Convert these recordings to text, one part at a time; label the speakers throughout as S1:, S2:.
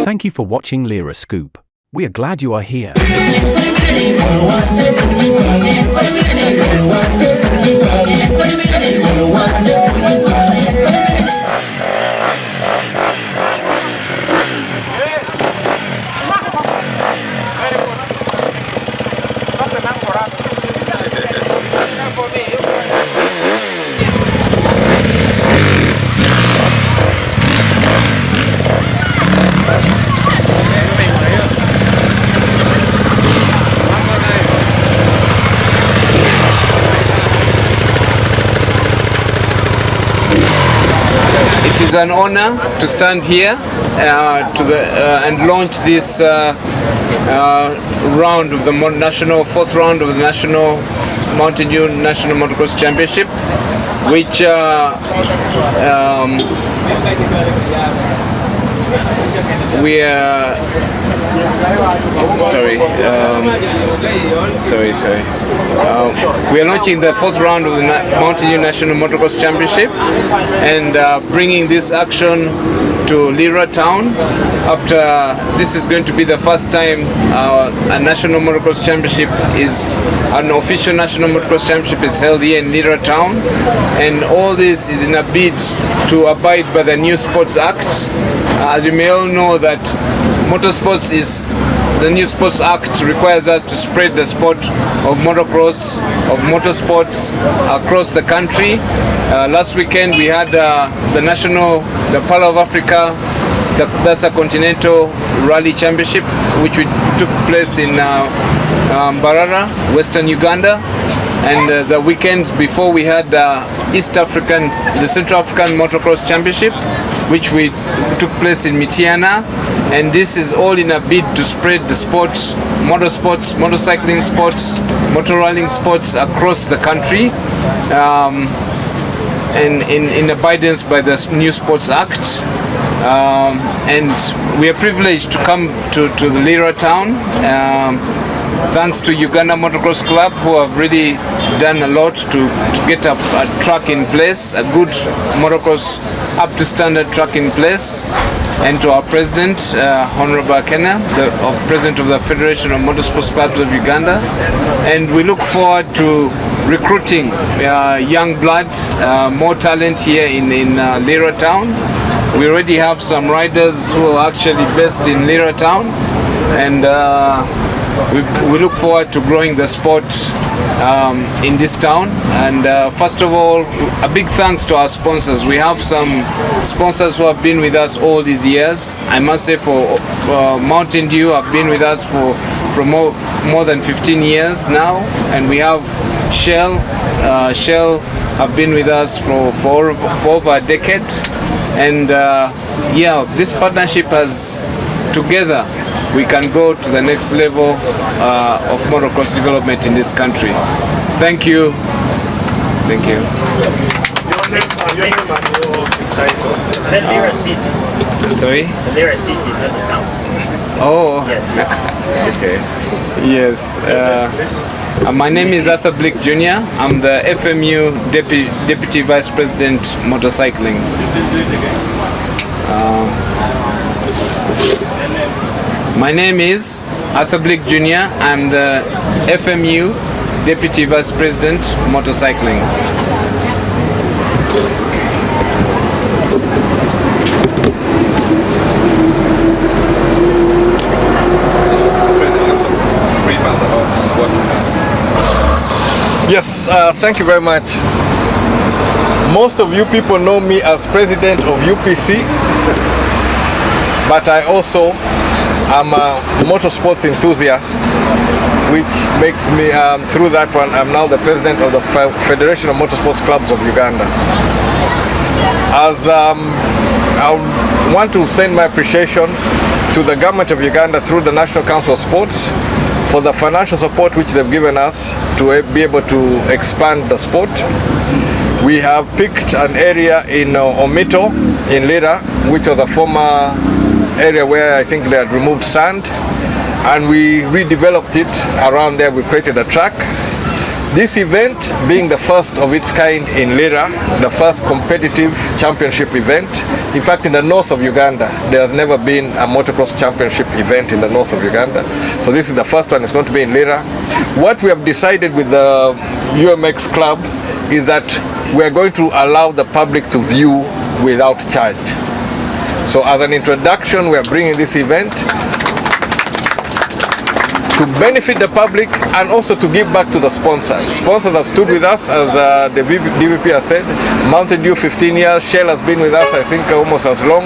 S1: Thank you for watching Lira Scoop. We are glad you are here.
S2: It is an honor to stand here and launch this round of the fourth round of the National Mountain Dew National Motocross Championship, which we are we are launching the fourth round of the Mountain Dew National Motocross Championship and bringing this action to Lira town. After this is going to be the first time a national motocross championship an official national motocross championship is held here in Lira town, and all this is in a bid to abide by the new Sports Act. As you may all know that the new Sports Act requires us to spread the sport of motocross, of motorsports across the country. Last weekend we had the Pearl of Africa, that's a continental rally championship, which took place in Mbarara, Western Uganda. And the weekend before we had the Central African Motocross Championship, which took place in Mityana. And this is all in a bid to spread the sports, motorsports, motorcycling sports, motor rallying sports across the country, in abidance by the new Sports Act. And we are privileged to come to the Lira town, thanks to Uganda Motocross Club, who have really done a lot to get a track in place, a good motocross up to standard track in place, and to our president, Honorable Akena, the president of the Federation of Motorsports Clubs of Uganda. And we look forward to recruiting young blood, more talent here in Lira town. We already have some riders who are actually based in Lira town, and we look forward to growing the sport in this town. And first of all, a big thanks to our sponsors. We have some sponsors who have been with us all these years. I must say for Mountain Dew have been with us for more than 15 years now, and we have Shell. Shell have been with us for over a decade, and this partnership has, together we can go to the next level of motocross development in this country. Thank you. Thank you.
S3: Lira City.
S2: Sorry?
S3: Lira City, not the town.
S2: Oh.
S3: Yes.
S2: Okay. Yes. My name is Arthur Blick Jr. I'm the FMU Deputy Vice President Motorcycling. My name is Arthur Blick Jr. I'm the FMU Deputy Vice President Motorcycling.
S4: Yes, thank you very much. Most of you people know me as president of UPC, but I also am a motorsports enthusiast, which makes me, through that one, I'm now the president of the Federation of Motorsports Clubs of Uganda. As I want to send my appreciation to the government of Uganda through the National Council of Sports for the financial support which they've given us to be able to expand the sport. We have picked an area in Omito in Lira, which was a former area where I think they had removed sand, and we redeveloped it around there. We created a track. This event being the first of its kind in Lira, the first competitive championship event. In fact, in the north of Uganda, there has never been a motocross championship event in the north of Uganda. So this is the first one. It's going to be in Lira. What we have decided with the UMX club is that we are going to allow the public to view without charge. So as an introduction, we are bringing this event to benefit the public and also to give back to the sponsors. Sponsors have stood with us, as the DVP has said. Mountain Dew 15 years, Shell has been with us, I think almost as long.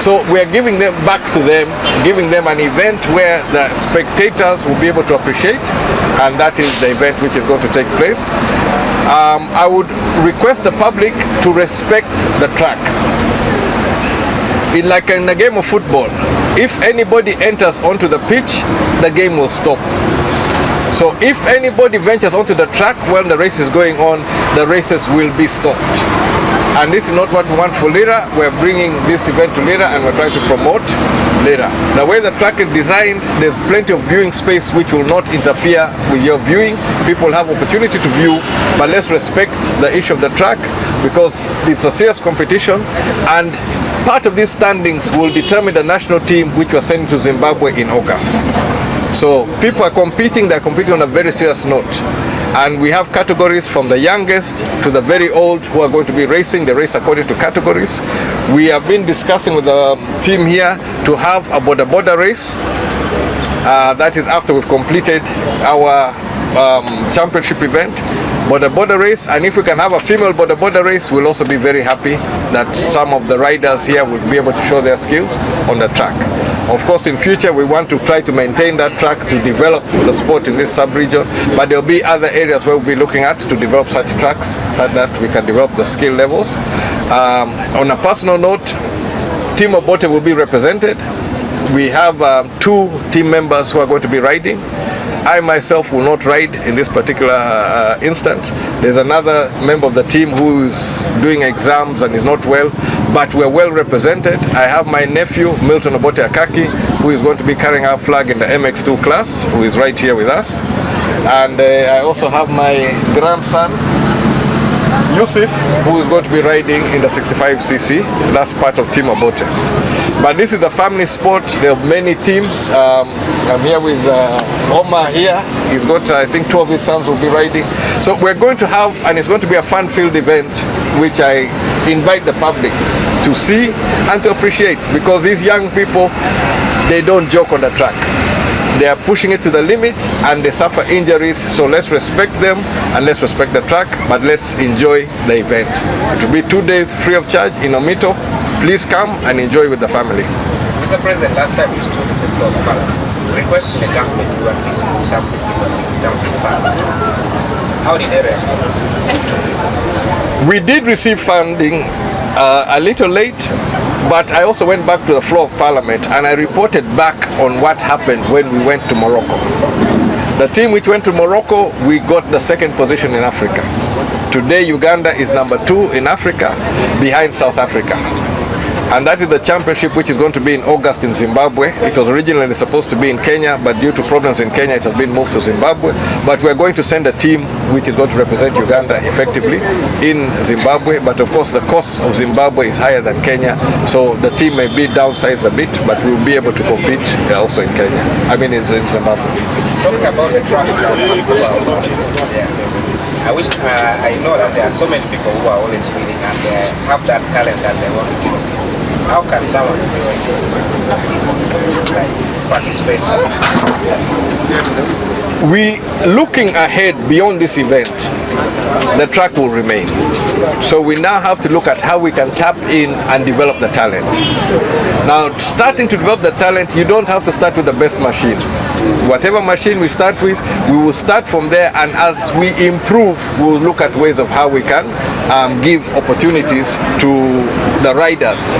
S4: So we are giving them back to them, giving them an event where the spectators will be able to appreciate, and that is the event which is going to take place. I would request the public to respect the track. Like in a game of football, if anybody enters onto the pitch, the game will stop. So if anybody ventures onto the track while the race is going on, the races will be stopped. And this is not what we want for Lira. We're bringing this event to Lira and we're trying to promote Lira. The way the track is designed, there's plenty of viewing space which will not interfere with your viewing. People have opportunity to view, but let's respect the issue of the track because it's a serious competition, and part of these standings will determine the national team which we're sending to Zimbabwe in August. So people are competing, they're competing on a very serious note. And we have categories from the youngest to the very old who are going to be racing. They race according to categories. We have been discussing with the team here to have a border race. That is after we've completed our championship event. Border race, and if we can have a female border race, we'll also be very happy that some of the riders here would be able to show their skills on the track. Of course, in future we want to try to maintain that track to develop the sport in this sub-region, but there'll be other areas where we'll be looking at to develop such tracks so that we can develop the skill levels. On a personal note, Team Obote will be represented. We have 2 team members who are going to be riding. I myself will not ride in this particular instant. There's another member of the team who is doing exams and is not well, but we're well represented. I have my nephew, Milton Obote Akaki, who is going to be carrying our flag in the MX2 class, who is right here with us. And I also have my grandson, Yusuf, who is going to be riding in the 65cc. That's part of Team Obote. But this is a family sport. There are many teams. I'm here with Omar here. He's got, I think, 2 of his sons will be riding. So we're going to have, and it's going to be a fun-filled event, which I invite the public to see and to appreciate, because these young people, they don't joke on the track. They are pushing it to the limit and they suffer injuries, so let's respect them and let's respect the track, but let's enjoy the event. It will be 2 days free of charge in Omito. Please come and enjoy with the family.
S3: Mr. President, last time you stood in the floor of Parliament requesting the government to at least put something down for the family. How did they respond?
S4: We did receive funding a little late, but I also went back to the floor of Parliament and I reported back on what happened when we went to Morocco. The team which went to Morocco, we got the 2nd position in Africa. Today Uganda is number 2 in Africa, behind South Africa. And that is the championship which is going to be in August in Zimbabwe. It was originally supposed to be in Kenya, but due to problems in Kenya, it has been moved to Zimbabwe. But we're going to send a team which is going to represent Uganda effectively in Zimbabwe. But of course, the cost of Zimbabwe is higher than Kenya, so the team may be downsized a bit, but we'll be able to compete also in Kenya. I mean, in Zimbabwe.
S3: Talking about the track, I wish I know that there are so many people who are always winning and they have that talent that they want to showcase. How can someone participate in this?
S4: We looking ahead beyond this event, the track will remain. So we now have to look at how we can tap in and develop the talent. Now, starting to develop the talent, you don't have to start with the best machine. Whatever machine we start with, we will start from there, and as we improve, we'll look at ways of how we can give opportunities to the riders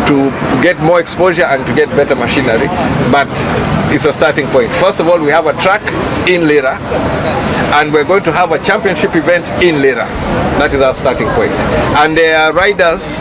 S4: to get more exposure and to get better machinery. But it's a starting point. First of all, we have a track in Lira, and we're going to have a championship event in Lira. That is our starting starting point. And there are riders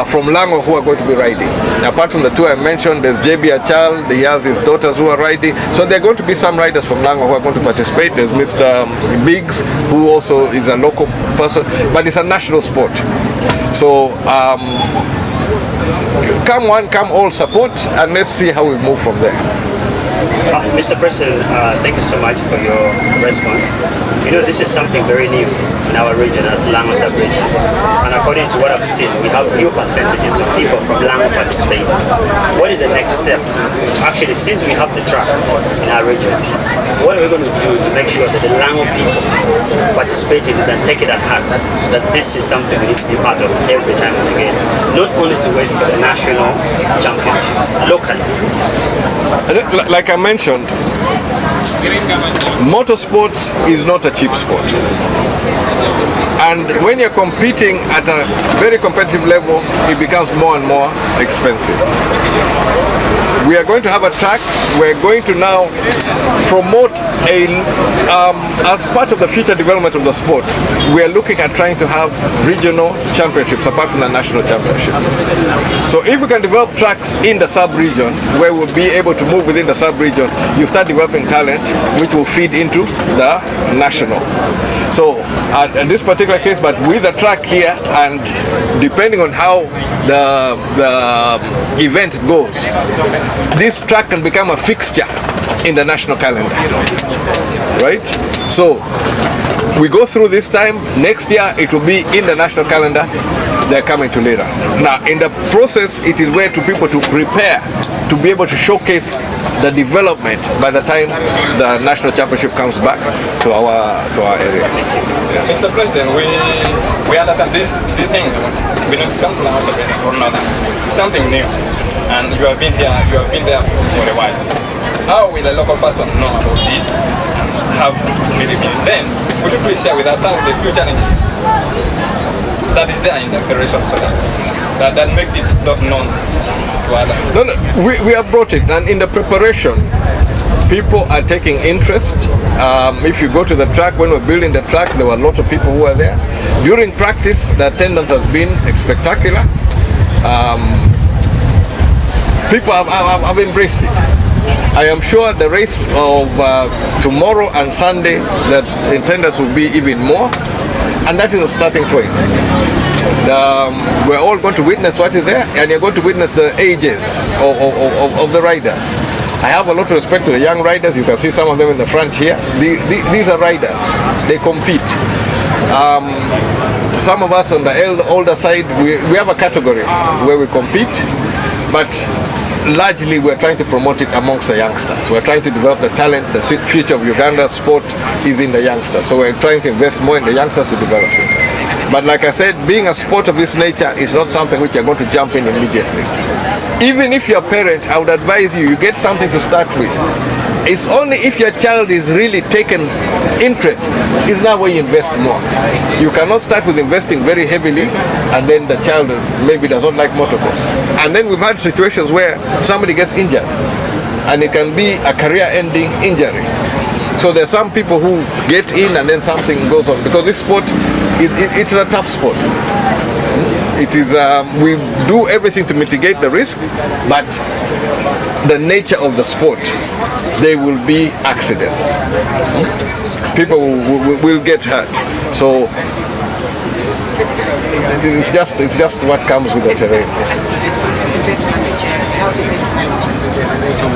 S4: from Lango who are going to be riding. Apart from the two I mentioned, there's JB Achal, he has his daughters who are riding. So there are going to be some riders from Lango who are going to participate. There's Mr. Biggs, who also is a local person, but it's a national sport. So come one, come all support, and let's see how we move from there.
S5: Mr. President, thank you so much for your response. You know, this is something very new in our region as Lango sub-region. And according to what I've seen, we have few percentages of people from Lango participating. What is the next step? Actually, since we have the track in our region, what are we going to do to make sure that the Lango people participate in this and take it at heart, that this is something we need to be part of every time and again, not only to wait for the national championship, locally.
S4: Like I mentioned, motorsports is not a cheap sport. And when you're competing at a very competitive level, it becomes more and more expensive. We are going to have a track. We're going to now promote as part of the future development of the sport, we are looking at trying to have regional championships apart from the national championship. So if we can develop tracks in the sub-region where we'll be able to move within the sub-region, you start developing talent which will feed into the national. So in this particular case, but with the track here, and depending on how the event goes, this track can become a fixture in the national calendar, right? So we go through this time. Next year it will be in the national calendar. They're coming to Lira. Now in the process, it is where to people to prepare to be able to showcase the development by the time the national championship comes back to our area.
S6: Yeah. Mr. President, we understand these things we don't come from our region or Northern. It's something new, and you have been here, you have been there for a while. How will a local person know about this? Have really been? Then, would you please share with us some of the few challenges that is there in the federation, so that makes it not known to others?
S4: No, we have brought it, and in the preparation, people are taking interest. If you go to the track, when we're building the track, there were a lot of people who were there. During practice, the attendance has been spectacular. People have embraced it. I am sure the race of tomorrow and Sunday, the attendance will be even more, and that is a starting point. We're all going to witness what is there, and you're going to witness the ages of the riders. I have a lot of respect to the young riders. You can see some of them in the front here. These are riders. They compete. Some of us on the older side, we have a category where we compete, but largely we're trying to promote it amongst the youngsters. We're trying to develop the talent. The future of Uganda sport is in the youngsters. So we're trying to invest more in the youngsters to develop it. But like I said, being a sport of this nature is not something which you're going to jump in immediately. Even if you're a parent, I would advise you get something to start with. It's only if your child is really taken interest, is now where you invest more. You cannot start with investing very heavily and then the child maybe does not like motocross. And then we've had situations where somebody gets injured and it can be a career-ending injury. So there's some people who get in and then something goes on, because this sport, it's a tough sport. It is, we do everything to mitigate the risk, but the nature of the sport, there will be accidents. People will get hurt. So it's just what comes with the terrain.
S7: So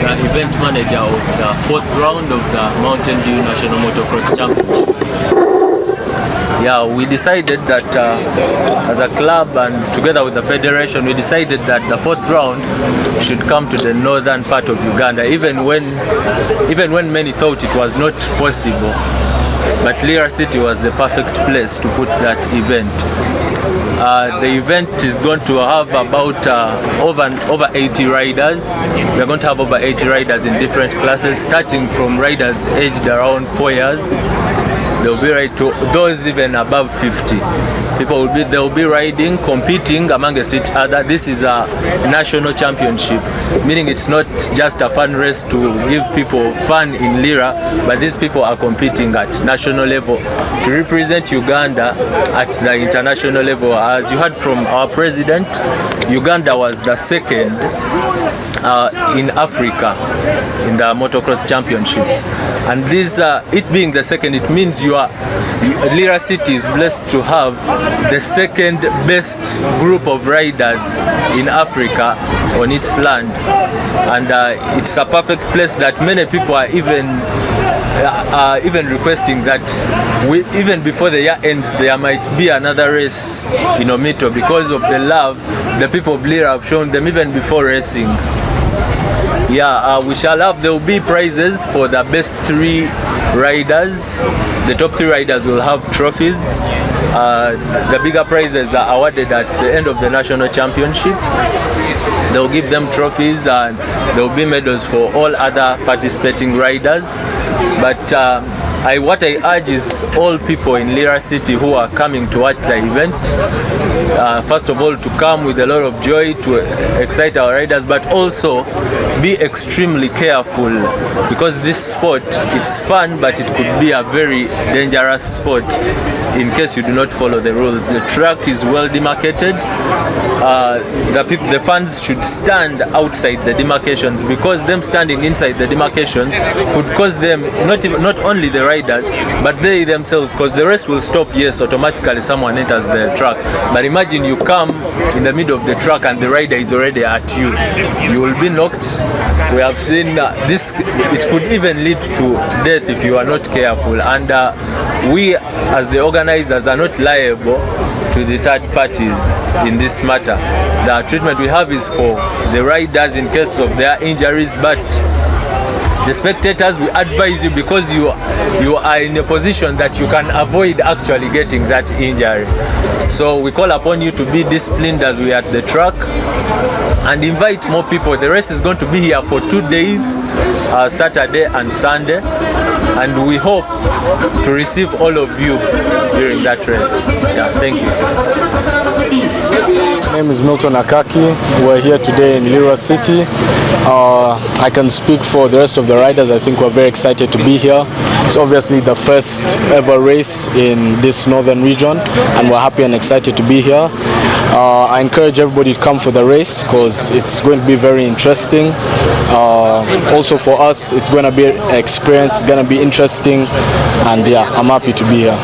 S7: the event manager of the fourth round of the Mountain Dew National Motocross Championship. Yeah, we decided that as a club and together with the federation, we decided that the fourth round should come to the northern part of Uganda, even when many thought it was not possible. But Lira City was the perfect place to put that event. The event is going to have about over 80 riders. We are going to have over 80 riders in different classes, starting from riders aged around 4 years they'll be right to those even above 50. People they'll be riding, competing amongst each other. This is a national championship, meaning it's not just a fun race to give people fun in Lira, but these people are competing at national level to represent Uganda at the international level. As you heard from our president, Uganda was the second in Africa in the motocross championships, and this it being the second, it means Lira City is blessed to have the second best group of riders in Africa on its land, and it's a perfect place that many people are even requesting that even before the year ends there might be another race in Omito, because of the love the people of Lira have shown them even before racing. We shall have, there will be prizes for the best 3 riders. The top 3 riders will have trophies. The bigger prizes are awarded at the end of the national championship. They'll give them trophies, and there will be medals for all other participating riders. But what I urge is all people in Lira City who are coming to watch the event, first of all, to come with a lot of joy to excite our riders, but also be extremely careful, because this sport, it's fun, but it could be a very dangerous sport in case you do not follow the rules. The track is well demarcated. The fans should stand outside the demarcations, because them standing inside the demarcations could cause them, not only the riders, but they themselves, because the race will stop, yes, automatically someone enters the track, but imagine you come in the middle of the track and the rider is already at you. You will be knocked. We have seen this, it could even lead to death if you are not careful, and we as the organizers are not liable to the third parties in this matter. The treatment we have is for the riders in case of their injuries, but the spectators, we advise you, because you are in a position that you can avoid actually getting that injury. So we call upon you to be disciplined as we are at the track, and invite more people. The race is going to be here for 2 days, Saturday and Sunday, and we hope to receive all of you during that race. Thank you.
S8: My name is Milton Akaki. We're here today in Lira City. I can speak for the rest of the riders. I think we're very excited to be here. It's obviously the first ever race in this northern region, and we're happy and excited to be here. I encourage everybody to come for the race, because it's going to be very interesting. Also for us, it's going to be an experience, it's going to be interesting, and I'm happy to be here.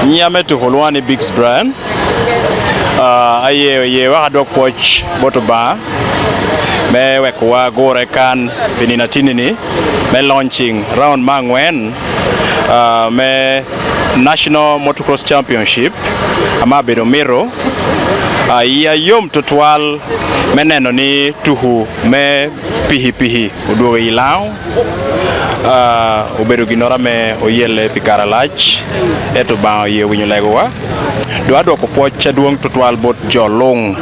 S9: Nyame to Holwani Biggs Brian. Aye wahadok poch botoba. Me wekwa gore kan pinina tinini. Me launching round mangwen. Me National Motocross Championship. Ama bedo miro. Iya yom tutwal meneno ni tuhu me pihi uduwe ilao. Ubedo ginora me oyele pikara lach eto ba ye winyo legowa do ado ko pocha duong tutwal bot jolong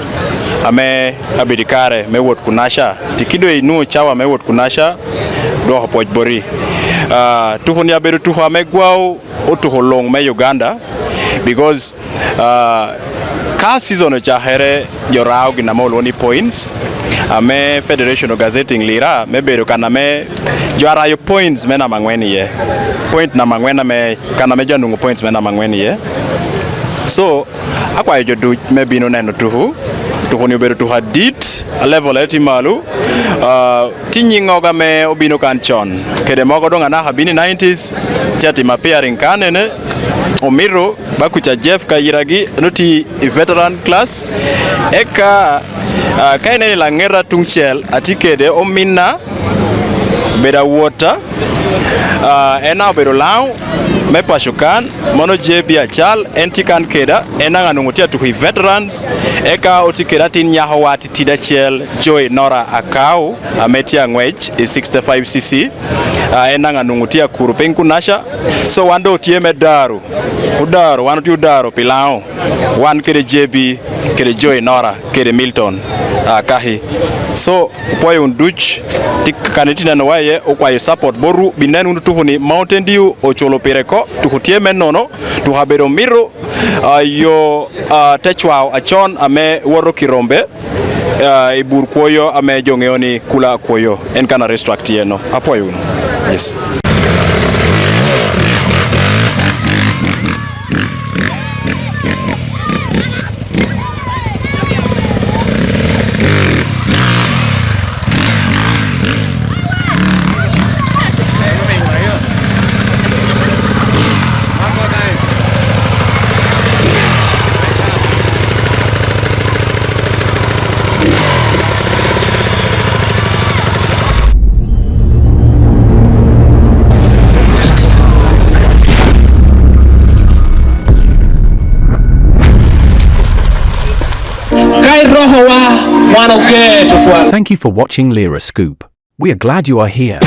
S9: ame abidikare me wot kunasha tikido inu chawa me wot kunasha do ko poch bori tuhun ya bedo tuhu ame gwao otuholong me Uganda, because car season cha here jorao ginamolo ni points ame Federation of Gazetting Lira me bedo kana me jwara yo points mena mangweni ye point na mangwena me kana me janungo points mena mangweni ye. So akwa yo do me bino neno tuhu ni bedo to hadit a level etimalu tinyingoga me obino kanchon kede mogo donga na habini 90s tiati mapearing kanene Omiro bakucha Jeff Kayiragi noti veteran class eka kaine la ngera tungchel atikede omina beda water ena bedo lao me pashukan mono jebi achal entikan keda enanga nungutia to veterans eka otikeda tin nyaho wati tidachel Joy Nora Akau ametia ngwech 65cc enanga nungutia kurupeng kunasha so wando tieme daru udaro wano ti udaro pilao wan kede jebi kede Joy Nora kede Milton kahi so poy un duch tik kanitina no waye o kwayo support boru binen un tuhuni Mountain Dew o cholo pereko tuhutie men nono tu habero miro yo techwao achon ame woro kirombe ibur koyo ame jongeoni kula koyo en kana restruct yeno apoy un yes.
S1: Thank you for watching Lira Scoop. We are glad you are here.